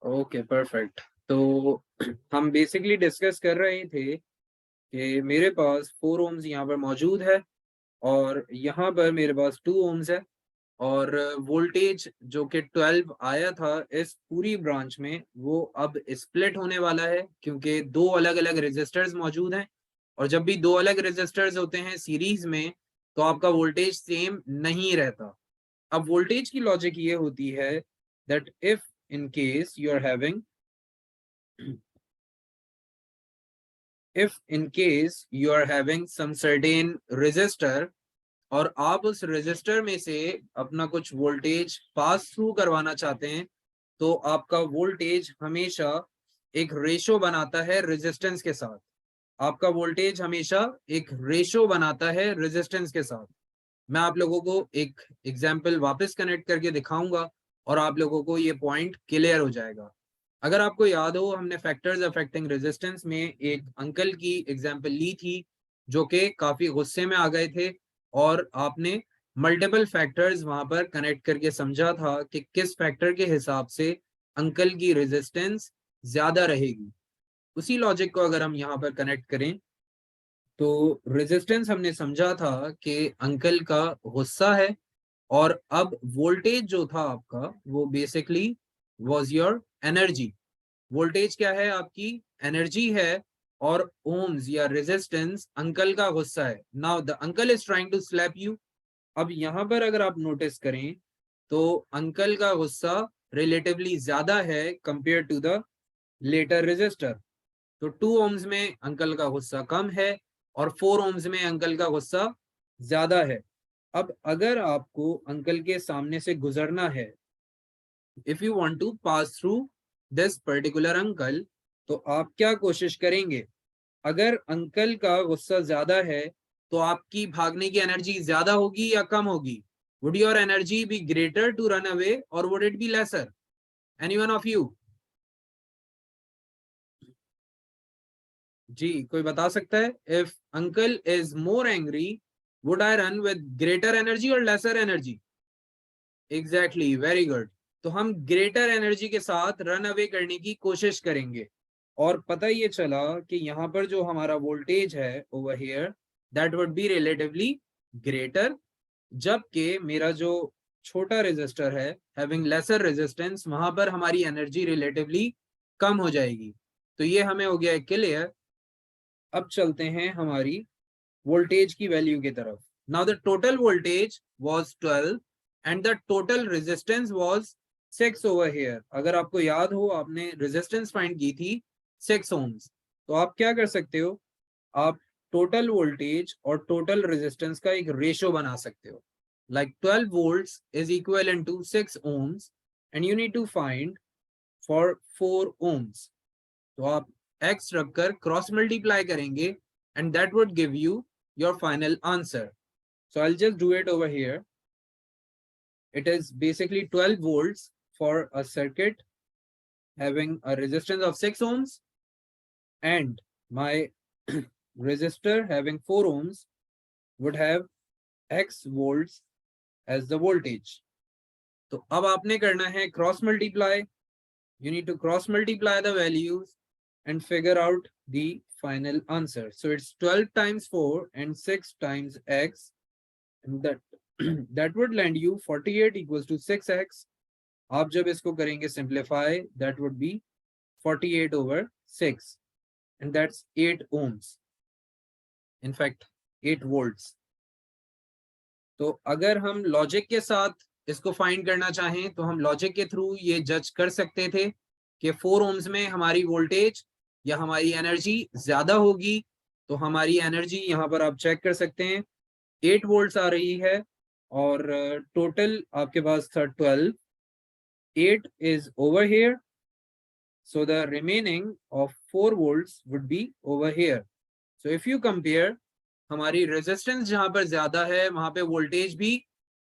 Okay perfect. तो हम basically discuss कर रहे थे कि मेरे पास 4 ओम्स यहाँ पर मौजूद है और यहाँ पर मेरे पास 2 ओम्स है और वोल्टेज जो कि 12 आया था इस पूरी ब्रांच में, वो अब स्प्लिट होने वाला है क्योंकि दो अलग-अलग रेजिस्टर्स मौजूद हैं और जब भी दो अलग रेजिस्टर्स होते हैं सीरीज में तो आपका वोल्टेज सेम नहीं रहता। अब वोल्टेज की लॉजिक ये होती है that if in case you are having if in case you are having some certain resistor और आप उस रेजिस्टर में से अपना कुछ वोल्टेज पास थ्रू करवाना चाहते हैं, तो आपका वोल्टेज हमेशा एक रेशो बनाता है रेजिस्टेंस के साथ। आपका वोल्टेज हमेशा एक रेशो बनाता है रेजिस्टेंस के साथ। मैं आप लोगों को एक एग्जाम्पल वापस कनेक्ट करके दिखाऊंगा और आप लोगों को ये पॉइंट क्लियर हो जाएगा। अगर आपको याद हो, हमने फैक्टर्स अफेक्टिंग रेजिस्टेंस में एक अंकल की एग्जाम्पल ली थी जो कि काफी गुस्से में आ गए थे और आपने मल्टीपल फैक्टर्स वहां पर कनेक्ट करके समझा था कि किस फैक्टर के हिसाब से अंकल की रेजिस्टेंस ज्यादा रहेगी। उसी लॉजिक को अगर हम यहाँ पर कनेक्ट करें तो रेजिस्टेंस हमने समझा था कि अंकल का गुस्सा है और अब वोल्टेज जो था आपका वो basically was your energy. Voltage क्या है? आपकी एनर्जी है और ओम्स या रेजिस्टेंस अंकल का गुस्सा है। Now the uncle is trying to slap you. अब यहाँ पर अगर आप नोटिस करें तो अंकल का गुस्सा रिलेटिवली ज्यादा है compare to the latter resistor. तो 2 ओम्स में अंकल का गुस्सा कम है और 4 ओम्स में अंकल का गुस्सा ज्यादा है। अब अगर आपको अंकल के सामने से गुजरना है, if you want to pass through this particular uncle, तो आप क्या कोशिश करेंगे? अगर अंकल का गुस्सा ज्यादा है तो आपकी भागने की एनर्जी ज्यादा होगी या कम होगी? Would your energy be greater to run away और would it be lesser? Anyone of you? जी, कोई बता सकता है? If uncle is more angry, would I run with greater energy और lesser energy? Exactly, very good. तो हम greater energy के साथ रन अवे करने की कोशिश करेंगे और पता ये चला कि यहाँ पर जो हमारा वोल्टेज है over here, that would be relatively greater, जबकि मेरा जो छोटा रेजिस्टर है हैविंग लेसर रेजिस्टेंस, वहां पर हमारी एनर्जी रिलेटिवली कम हो जाएगी। तो ये हमें हो गया क्लियर। अब चलते हैं हमारी वोल्टेज की वैल्यू की तरफ। Now the total voltage was 12 and the total resistance was 6 over here. अगर आपको याद हो, आपने रेजिस्टेंस फाइंड की थी 6 ओम्स। तो आप क्या कर सकते हो? आप टोटल वोल्टेज और टोटल रेजिस्टेंस का एक रेशियो बना सकते हो। Like 12 volts is equivalent to 6 ohms and you need to find for 4 ohms। तो आप x रखकर क्रॉस मल्टीप्लाई करेंगे and that would give you your final answer। So I'll just do it over here। It is basically 12 volts for a circuit having a resistance of 6 ohms and my resistor having 4 ohms would have x volts as the voltage। तो अब आपने करना है cross multiply. You need to cross multiply the values and figure out the final answer। So it's 12 times 4 and 6 times x, and that that would land you 48 equals to 6x। आप जब इसको करेंगे simplify, that would be 48 over 6 and that's 8 ohms, in fact 8 volts। तो अगर हम logic के साथ इसको फाइंड करना चाहें तो हम लॉजिक के थ्रू ये जज कर सकते थे कि 4 ओम्स में हमारी वोल्टेज या हमारी एनर्जी ज्यादा होगी। तो हमारी एनर्जी यहाँ पर आप चेक कर सकते हैं 8 वोल्ट्स आ रही है और टोटल आपके पास था 12। 8 is over here, so the remaining of 4 volts would be over here। So if you compare, हमारी रेजिस्टेंस जहां पर ज्यादा है वहां पे वोल्टेज भी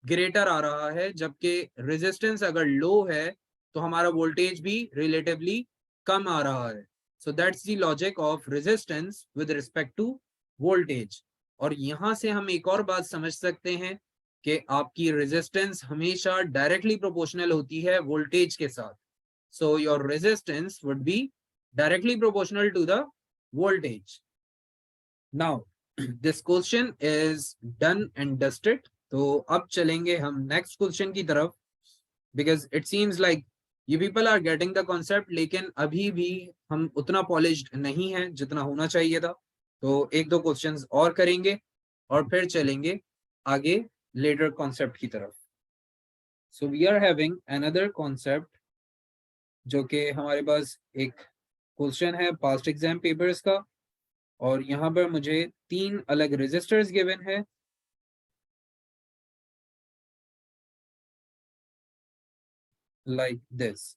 ग्रेटर आ रहा है, जबकि रेजिस्टेंस अगर लो है तो हमारा वोल्टेज भी रिलेटिवली कम आ रहा है। So that's the logic of resistance with respect to voltage. और यहां से हम एक और बात समझ सकते हैं कि आपकी रेजिस्टेंस हमेशा डायरेक्टली प्रोपोर्शनल होती है वोल्टेज के साथ। so your resistance would be directly proportional to the voltage. Now this question is done and dusted. तो अब चलेंगे हम next question की तरफ, because it seems like you people are getting the concept, लेकिन अभी भी हम उतना polished नहीं है जितना होना चाहिए था. तो एक दो questions और करेंगे और फिर चलेंगे आगे later concept की तरफ. So we are having another concept जो कि हमारे पास एक क्वेश्चन है पास्ट एग्जाम पेपर्स का, और यहाँ पर मुझे 3 अलग रेजिस्टर्स गिवन है. Like this.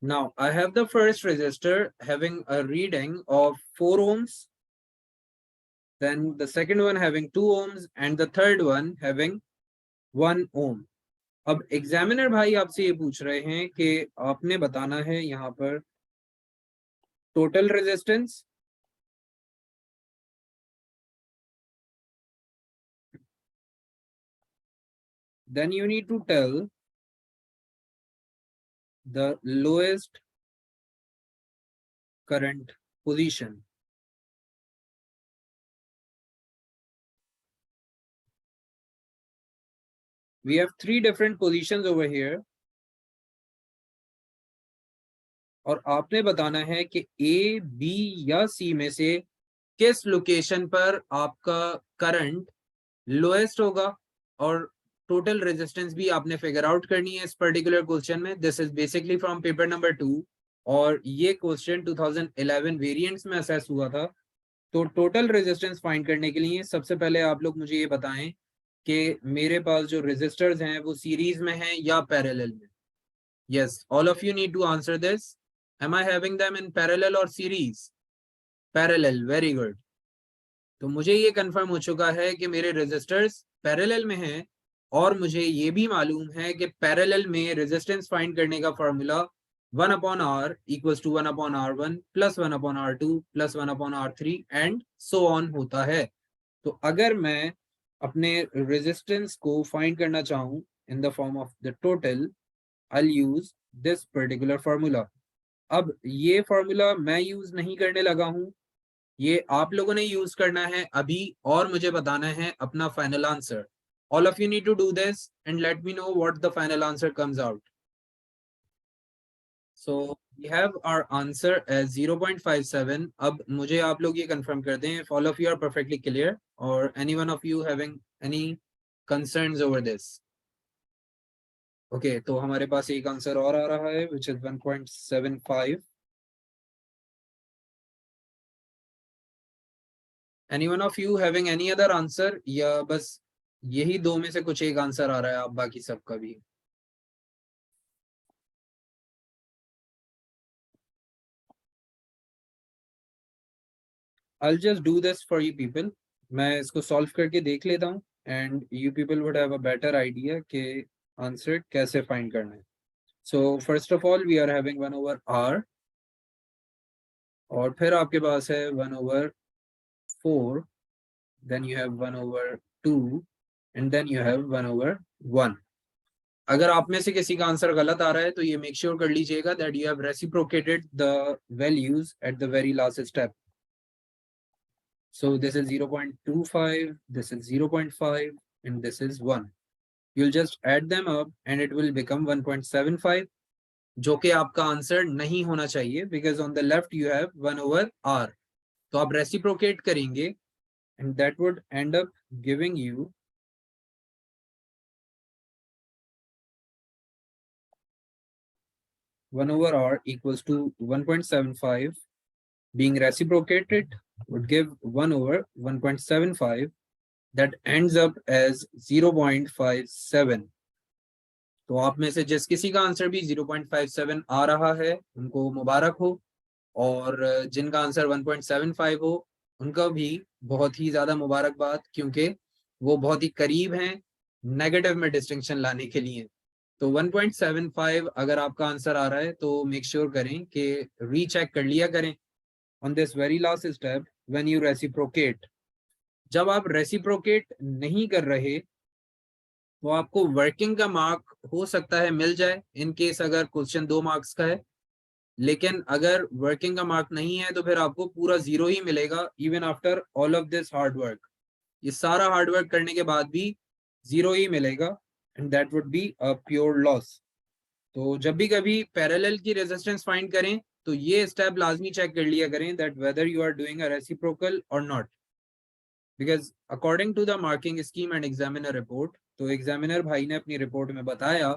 Now I have the first resistor having a reading of 4 ohms, then the second one having 2 ohms, and the third one having 1 ohm. अब examiner भाई आपसे ये पूछ रहे हैं कि आपने बताना है यहाँ पर total resistance, then you need to tell the lowest current position. We have 3 different positions over here, और आपने बताना है कि A, B या C में से किस लोकेशन पर आपका करंट लोएस्ट होगा, और टोटल रेजिस्टेंस भी आपने फिगर आउट करनी है इस पर्टिकुलर क्वेश्चन में. This is basically from paper number 2, और ये क्वेश्चन 2011 वेरिएंट्स में असेस हुआ था. तो टोटल रेजिस्टेंस फाइंड करने के लिए सबसे पहले आप लोग मुझे ये बताएं कि मेरे पास जो रेजिस्टर्स हैं वो सीरीज में हैं या पैरेलल में. Yes, all of you need to answer this. Am I having them in parallel और सीरीज? Parallel, very good. तो मुझे ये कंफर्म हो चुका है कि मेरे रेजिस्टर्स पैरेलल में हैं, और मुझे ये भी मालूम है कि पैरेलल में रेजिस्टेंस फाइंड करने का formula 1/R equals to 1/R1 plus 1/R2 plus 1/R3 and so on होता है. तो अगर मैं अपने रेजिस्टेंस को फाइंड करना चाहूँ in the form of the total, I'll use this particular formula. अब ये फॉर्मूला मैं यूज नहीं करने लगा हूं, ये आप लोगों ने यूज करना है अभी, और मुझे बताना है अपना final answer. All of you need to do this and let me know what the final answer comes out. So we have our answer as 0.57. अब मुझे आप लोग ये कंफर्म कर दें if all of you are perfectly clear or any one of you having any concerns over this. Okay, तो हमारे पास एक आंसर और आ रहा है which is 1.75. Any one of you having any other answer, या बस यही दो में से कुछ एक आंसर आ रहा है आप बाकी सबका भी? I'll just do this for you people. मैं इसको सॉल्व करके देख लेता हूँ and you people would have a better idea कि आंसर कैसे फाइंड करना है. So first of all we are having 1/R, और फिर आपके पास है 1/4, then you have 1/2 and then you have 1/1. अगर आप में से किसी का आंसर गलत आ रहा है तो ये मेक श्योर कर लीजिएगा that you have reciprocated the values at the very last step. So this is 0.25, this is 0.5 and this is 1. You'll just add them up and it will become 1.75, जो कि आपका आंसर नहीं होना चाहिए because on the left you have 1/R. तो आप reciprocate करेंगे and that would end up giving you 1/R equals to 1.75. Being reciprocated would give 1/1.75. That ends up as 0.57. तो आप में से जिस किसी का आंसर भी 0.57 आ रहा है उनको मुबारक हो, और जिनका आंसर 1.75 हो उनका भी बहुत ही ज्यादा मुबारकबाद, क्योंकि वो बहुत ही करीब हैं नेगेटिव में डिस्टिंक्शन लाने के लिए। तो 1.75 अगर आपका आंसर आ रहा है तो मेक श्योर करें कि रीचेक कर लिया करें on this very last step when you reciprocate. जब आप रेसिप्रोकेट नहीं कर रहे तो आपको वर्किंग का मार्क हो सकता है मिल जाए इन केस अगर क्वेश्चन 2 मार्क्स का है, लेकिन अगर वर्किंग का मार्क नहीं है तो फिर आपको पूरा 0 ही मिलेगा even after all of this hard work. ये सारा हार्ड वर्क करने के बाद भी 0 ही मिलेगा and that would be a pure loss. तो जब भी कभी पैरेलल की रेजिस्टेंस फाइंड करें तो ये स्टेप लाजमी चेक कर लिया करें that whether you are doing a reciprocal और not, because according to the marking scheme and examiner report, तो एग्जामिनर भाई ने अपनी रिपोर्ट में बताया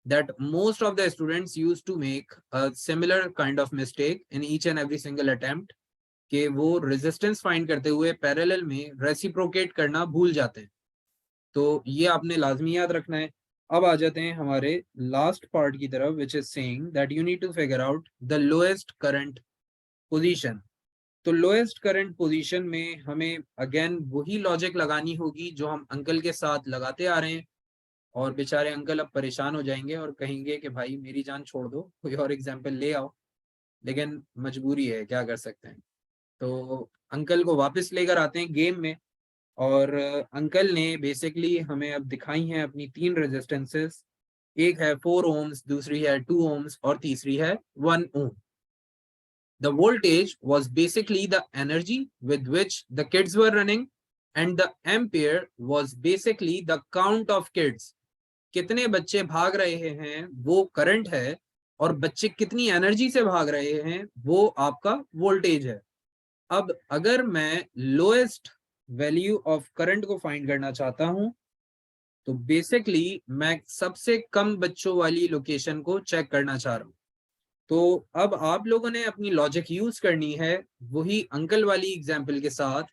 that most of the students used to make a similar kind of mistake in each and every single attempt कि वो resistance find करते हुए parallel में reciprocate करना भूल जाते हैं। तो ये आपने लाजमी याद रखना है। अब आ जाते हैं हमारे लास्ट पार्ट की तरफ which is saying that you need to figure out the lowest current position। तो लोएस्ट करंट पोजीशन में हमें अगेन वही लॉजिक लगानी होगी जो हम अंकल के साथ लगाते आ रहे हैं, और बेचारे अंकल अब परेशान हो जाएंगे और कहेंगे कि भाई मेरी जान छोड़ दो, कोई और एग्जाम्पल ले आओ, लेकिन मजबूरी है, क्या कर सकते हैं। तो अंकल को वापस लेकर आते हैं गेम में, और अंकल ने बेसिकली हमें अब दिखाई हैं अपनी 3 रेजिस्टेंसेस। एक है 4 ओम्स, दूसरी है 2 ओम्स और तीसरी है 1 ओम। The voltage was basically the energy with which the kids were running, and the ampere was basically the count of kids। कितने बच्चे भाग रहे हैं वो करंट है, और बच्चे कितनी एनर्जी से भाग रहे हैं वो आपका वोल्टेज है। अब अगर मैं लोएस्ट वैल्यू ऑफ करंट को फाइंड करना चाहता हूं तो बेसिकली मैं सबसे कम बच्चों वाली लोकेशन को चेक करना चाह रहा हूं। तो अब आप लोगों ने अपनी लॉजिक यूज करनी है वही अंकल वाली एग्जाम्पल के साथ,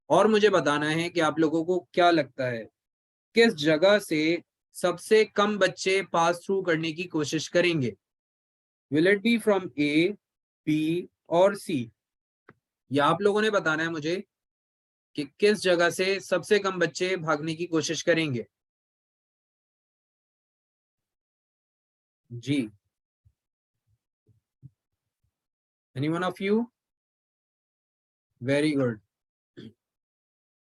और मुझे बताना है कि आप लोगों को क्या लगता है किस जगह से सबसे कम बच्चे पास थ्रू करने की कोशिश करेंगे। Will it be from A, B और सी? या आप लोगों ने बताना है मुझे कि किस जगह से सबसे कम बच्चे भागने की कोशिश करेंगे। जी, any one of you? Very good.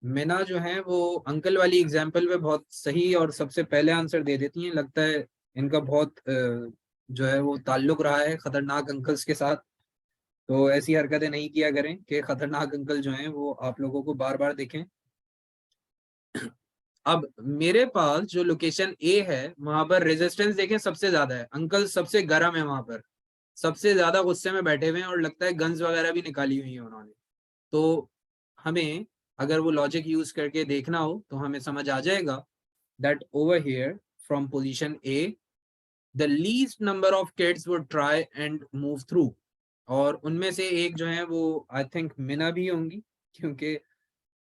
Meena जो है वो अंकल वाली एग्जाम्पल पे बहुत सही और सबसे पहले आंसर दे देती हैं। लगता है इनका बहुत जो है वो ताल्लुक रहा है खतरनाक अंकल्स के साथ। तो ऐसी हरकतें नहीं किया करें कि खतरनाक अंकल जो हैं वो आप लोगों को बार बार देखें। अब मेरे पास जो लोकेशन ए है वहां पर रेजिस्टेंस देखें सबसे ज्यादा है, अंकल सबसे गर्म है वहां पर, सबसे ज्यादा गुस्से में बैठे हुए हैं और लगता है गन्स वगैरह भी निकाली हुई है उन्होंने। तो हमें अगर वो लॉजिक यूज करके देखना हो तो हमें समझ आ जाएगा that over here from position A the least number of kids would try and move through। और उनमें से एक जो है वो आई थिंक मिना भी होंगी, क्योंकि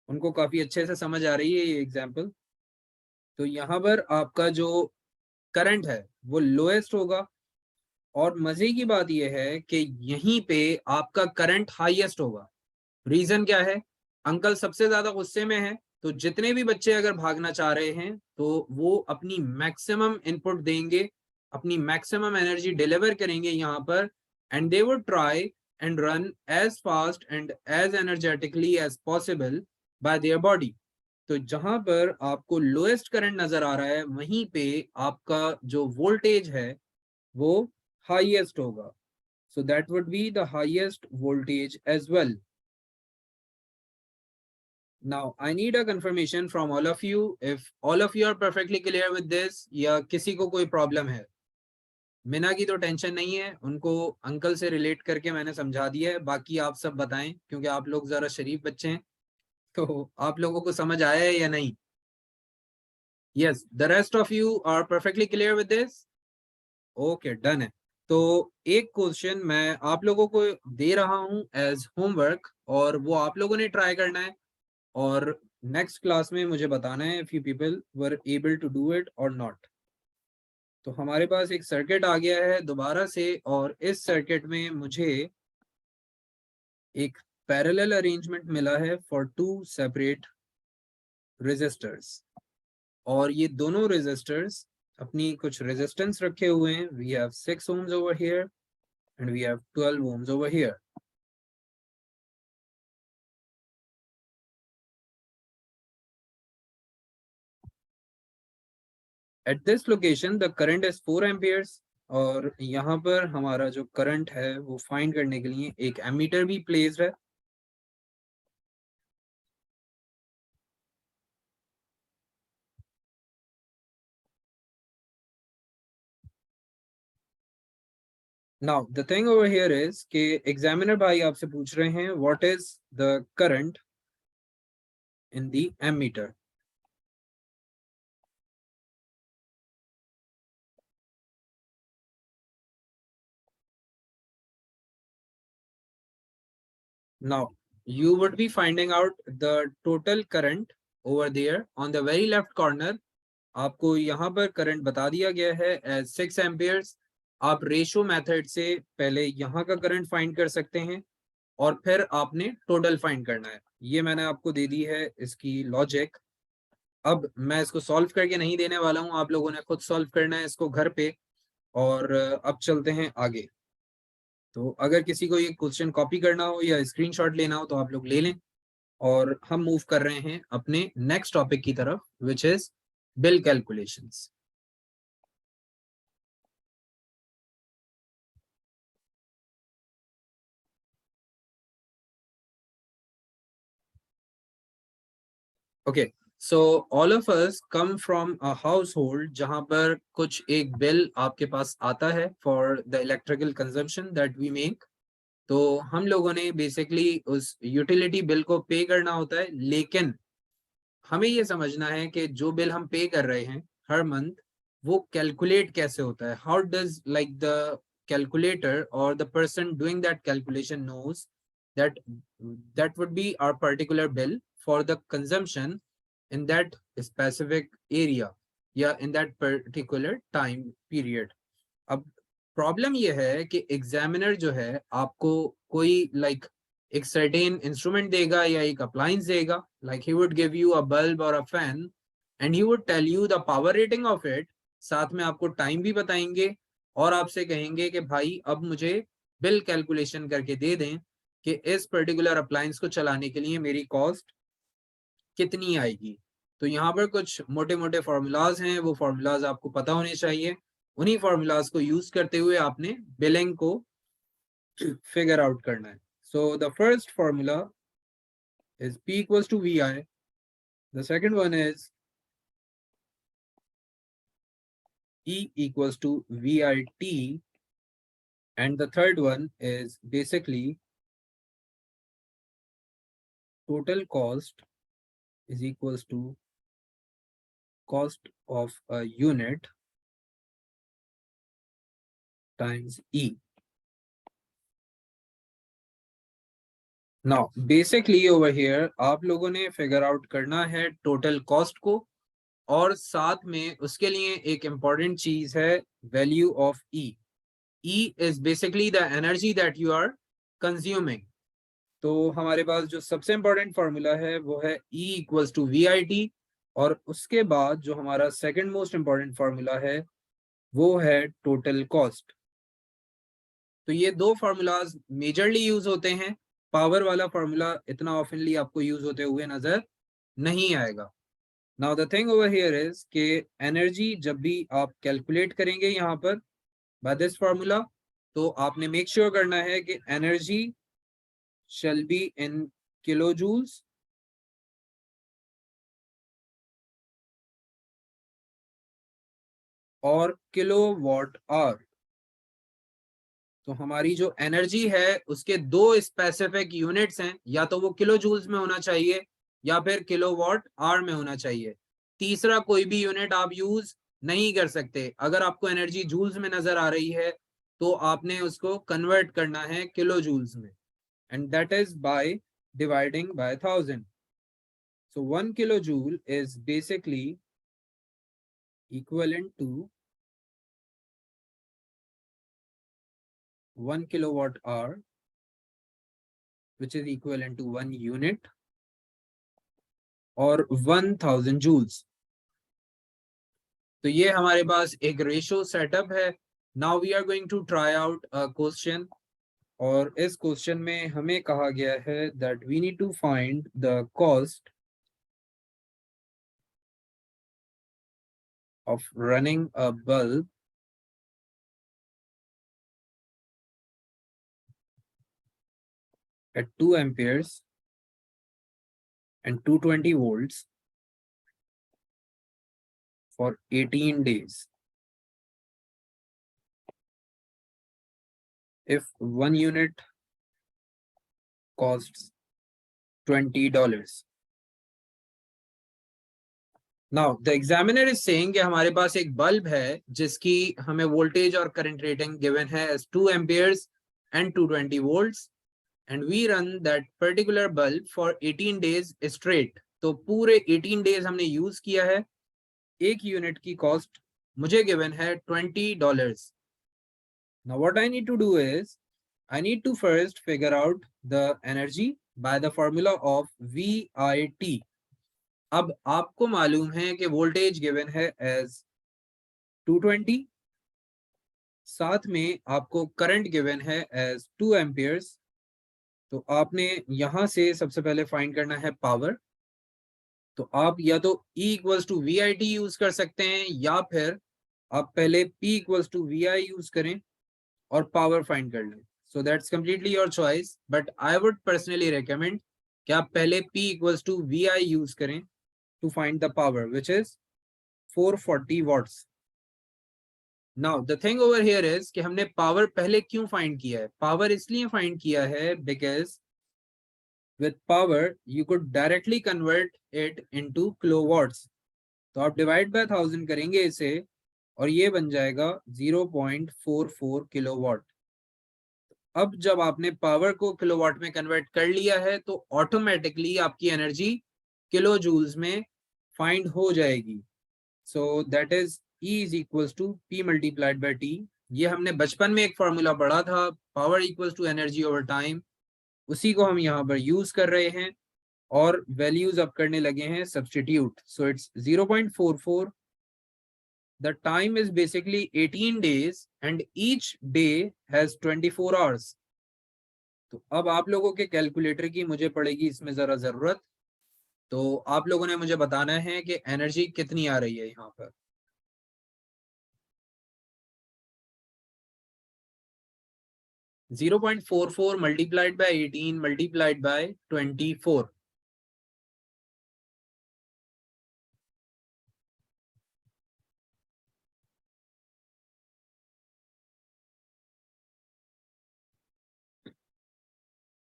उनको काफी अच्छे से समझ आ रही है ये एग्जाम्पल। तो यहाँ पर आपका जो करंट है वो लोएस्ट होगा, और मजे की बात यह है कि यहीं पे आपका करंट हाईएस्ट होगा। रीजन क्या है? अंकल सबसे ज्यादा गुस्से में है, तो जितने भी बच्चे अगर भागना चाह रहे हैं तो वो अपनी मैक्सिमम इनपुट देंगे, अपनी मैक्सिमम एनर्जी डिलीवर करेंगे यहाँ पर, and they would try and run as fast and as energetically as possible by their body. तो जहां पर आपको लोएस्ट करंट नजर आ रहा है वहीं पे आपका जो वोल्टेज है वो हाईएस्ट होगा। so that would be the highest voltage as well। Now, I need a confirmation from all of you if all of you are perfectly clear with this या किसी को कोई प्रॉब्लम है। मिना की तो टेंशन नहीं है, उनको अंकल से रिलेट करके मैंने समझा दिया है, बाकी आप सब बताएं क्योंकि आप लोग जरा शरीफ बच्चे हैं। तो आप लोगों को समझ आया है या नहीं? Yes, the rest of you are perfectly clear with this? Okay, done है। तो एक क्वेश्चन मैं आप लोगों को दे रहा हूं एज होमवर्क, और वो आप लोगों ने ट्राई करना है, और नेक्स्ट क्लास में मुझे बताना है if you people were able to do it और नॉट। तो हमारे पास एक सर्किट आ गया है दोबारा से, और इस सर्किट में मुझे एक पैरेलल अरेंजमेंट मिला है फॉर 2 सेपरेट रेजिस्टर्स, और ये दोनों रेजिस्टर्स अपनी कुछ रेजिस्टेंस रखे हुए हैं. We have 6 ohms over here and we have 12 ohms over here. At this location the current is 4 amperes, और यहाँ पर हमारा जो करंट है वो फाइंड करने के लिए एक एमीटर भी प्लेस्ड है. Now the thing over here is कि एग्जामिनर भाई आपसे पूछ रहे हैं what is the current in the ammeter. Now you would be finding out the total current over there on the very left corner. आपको यहाँ पर करंट बता दिया गया है as 6 amperes. आप रेशो मेथड से पहले यहाँ का करंट फाइंड कर सकते हैं और फिर आपने टोटल फाइंड करना है. ये मैंने आपको दे दी है इसकी लॉजिक. अब मैं इसको सॉल्व करके नहीं देने वाला हूँ, आप लोगों ने खुद सॉल्व करना है इसको घर पे. और अब चलते हैं आगे. तो अगर किसी को ये क्वेश्चन कॉपी करना हो या स्क्रीनशॉट लेना हो तो आप लोग ले लें, और हम मूव कर रहे हैं अपने नेक्स्ट टॉपिक की तरफ, which is bill calculations. Okay, so all of us come from a household जहां पर कुछ एक बिल आपके पास आता है for the electrical consumption that we make. तो हम लोगों ने बेसिकली उस यूटिलिटी बिल को पे करना होता है, लेकिन हमें ये समझना है कि जो बिल हम पे कर रहे हैं हर मंथ वो कैलकुलेट कैसे होता है. How does like the calculator or the person doing that calculation knows that that would be our particular bill for the consumption in that specific area या in that particular time period. अब problem ये है कि examiner जो है आपको कोई एक सर्टेन इंस्ट्रूमेंट देगा या एक अप्लायंस देगा, like he would give you a bulb और a fan and he would tell you the power rating of it. साथ में आपको टाइम भी बताएंगे और आपसे कहेंगे कि भाई अब मुझे बिल कैलकुलेशन करके दे दें कि इस पर्टिकुलर अप्लायंस को चलाने के लिए मेरी कॉस्ट कितनी आएगी. तो यहाँ पर कुछ मोटे मोटे फॉर्मूलाज हैं, वो फॉर्मूलाज आपको पता होने चाहिए. उन्हीं फॉर्मूलाज को यूज करते हुए आपने बिलिंग को फिगर आउट करना है. So the first formula is P equals to VI. The second one is E equals to VIT. And the third one is basically total cost is equals to cost of a unit times E. Now basically over here आप लोगों ने figure out करना है total cost को, और साथ में उसके लिए एक इंपॉर्टेंट चीज है value of E. E is basically the energy that you are consuming. तो हमारे पास जो सबसे इंपॉर्टेंट फॉर्मूला है वो है E equals to V I T, और उसके बाद जो हमारा सेकंड मोस्ट इंपॉर्टेंट फॉर्मूला है वो है टोटल कॉस्ट. तो ये दो फार्मूलाज मेजरली यूज होते हैं. पावर वाला फार्मूला इतना ऑफनली आपको यूज होते हुए नजर नहीं आएगा. Now the thing over here is कि एनर्जी जब भी आप कैलकुलेट करेंगे यहाँ पर बाय दिस फार्मूला, तो आपने मेक श्योर करना है कि energy shall be in kilojoules और किलो वॉट आवर. तो हमारी जो एनर्जी है उसके दो स्पेसिफिक यूनिट्स हैं, या तो वो किलो जूल्स में होना चाहिए या फिर किलोवाट आवर में होना चाहिए. तीसरा कोई भी यूनिट आप यूज नहीं कर सकते. अगर आपको एनर्जी जूल्स में नजर आ रही है तो आपने उसको कन्वर्ट करना है किलो जूल्स में, and that is by dividing by 1000. So 1 kilojoule is basically equivalent to 1 kilowatt hour, which is equivalent to 1 unit. और 1000 जूल्स। तो ये हमारे पास एक रेशो सेटअप है। Now we are going to try out a question, और इस क्वेश्चन में हमें कहा गया है that we need to find the cost of running a bulb at 2 amperes and 220 volts for 18 days. If one unit costs $20. Now the examiner is saying कि हमारे पास एक बल्ब है जिसकी हमें वोल्टेज और करंट रेटिंग गिवन है as 2 amperes and 220 volts, and we run that particular bulb for 18 days straight. तो पूरे 18 days हमने यूज किया है। एक यूनिट की कॉस्ट मुझे गिवन है $20. Now what I need to do is I need to first figure out the energy by the formula of VIT. अब आपको मालूम है कि वोल्टेज गिवन है एज 220, साथ में आपको करंट गिवन है एज 2 एम्पियर्स। तो आपने यहां से सबसे पहले फाइंड करना है पावर। तो आप या तो E equals to VIT use कर सकते हैं, या फिर आप पहले P equals to VI use करें और पावर फाइंड कर लें। So that's completely your choice, but I would personally recommend कि आप पहले P equals to VI use करें to find the power, which is 440 watts. Now the thing over here is कि हमने पावर पहले क्यों फाइंड किया है? पावर इसलिए फाइंड किया है because with power you could directly convert it into kilowatts. तो आप डिवाइड बाय 1000 करेंगे इसे और ये बन जाएगा 0.44 किलोवाट। अब जब आपने पावर को किलोवाट में कन्वर्ट कर लिया है तो ऑटोमेटिकली आपकी एनर्जी किलो जूल्स में फाइंड हो जाएगी। So that is E is equals to P multiplied by T. ये हमने बचपन में एक फॉर्मूला पढ़ा था, power equals to energy over time, उसी को हम यहाँ पर यूज कर रहे हैं और वैल्यूज अब करने लगे हैं substitute. So it's 0.44. The time is basically 18 days and each day has 24 hours. तो अब आप लोगों के कैलकुलेटर की मुझे पड़ेगी इसमें जरा जरूरत। तो आप लोगों ने मुझे बताना है कि एनर्जी कितनी आ रही है यहाँ पर। 0.44 multiplied by 18 multiplied by 24.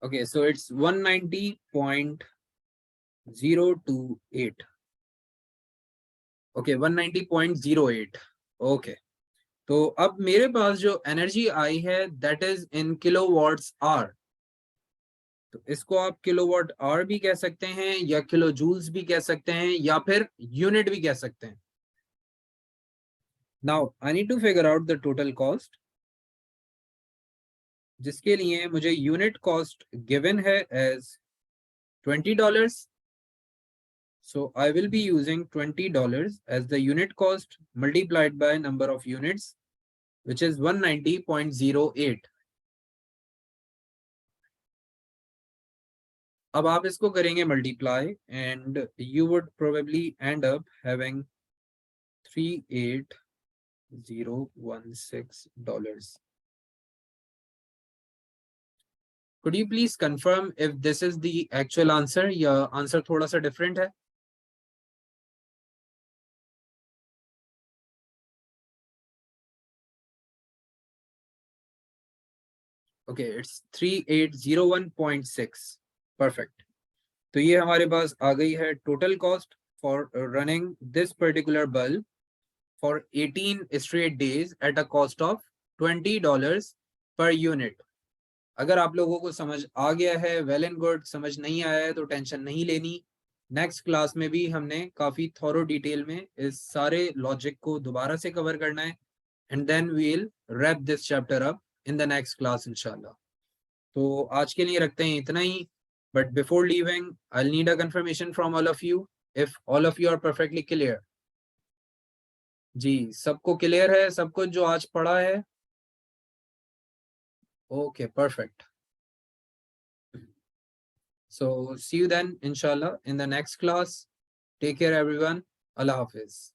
Okay, so it's 190.028. Okay, 190.08. Okay. तो अब मेरे पास जो एनर्जी आई है that is in kilowatts hour. तो इसको आप किलोवाट आवर भी कह सकते हैं या किलो जूल्स भी कह सकते हैं या फिर यूनिट भी कह सकते हैं। Now I need to figure out the total cost, जिसके लिए मुझे यूनिट कॉस्ट गिवन है as $20. So I will be using $20 as the unit cost multiplied by number of units, which is 190.08. अब आप इसको करेंगे multiply and you would probably end up having $38016. Could you please confirm if this is the actual answer या answer थोड़ा सा different है? Okay, it's 3801.6. Perfect. तो ये हमारे पास आ गई है total cost for running this particular bulb for 18 straight days at a cost of $20 per unit. अगर आप लोगों को समझ आ गया है वेल एंड गुड, समझ नहीं आया है तो टेंशन नहीं लेनी। नेक्स्ट क्लास में भी हमने काफी थॉरो डिटेल में इस सारे लॉजिक को दोबारा से कवर करना है and then we will wrap this chapter up in the next class इंशाल्लाह। तो आज के लिए रखते हैं इतना ही, but before leaving I need a confirmation from all of you if all of you are perfectly clear. जी, सबको क्लियर है, सबको जो आज पढ़ा है? Okay, perfect. So see you then, inshallah, in the next class. Take care, everyone. Allah Hafiz.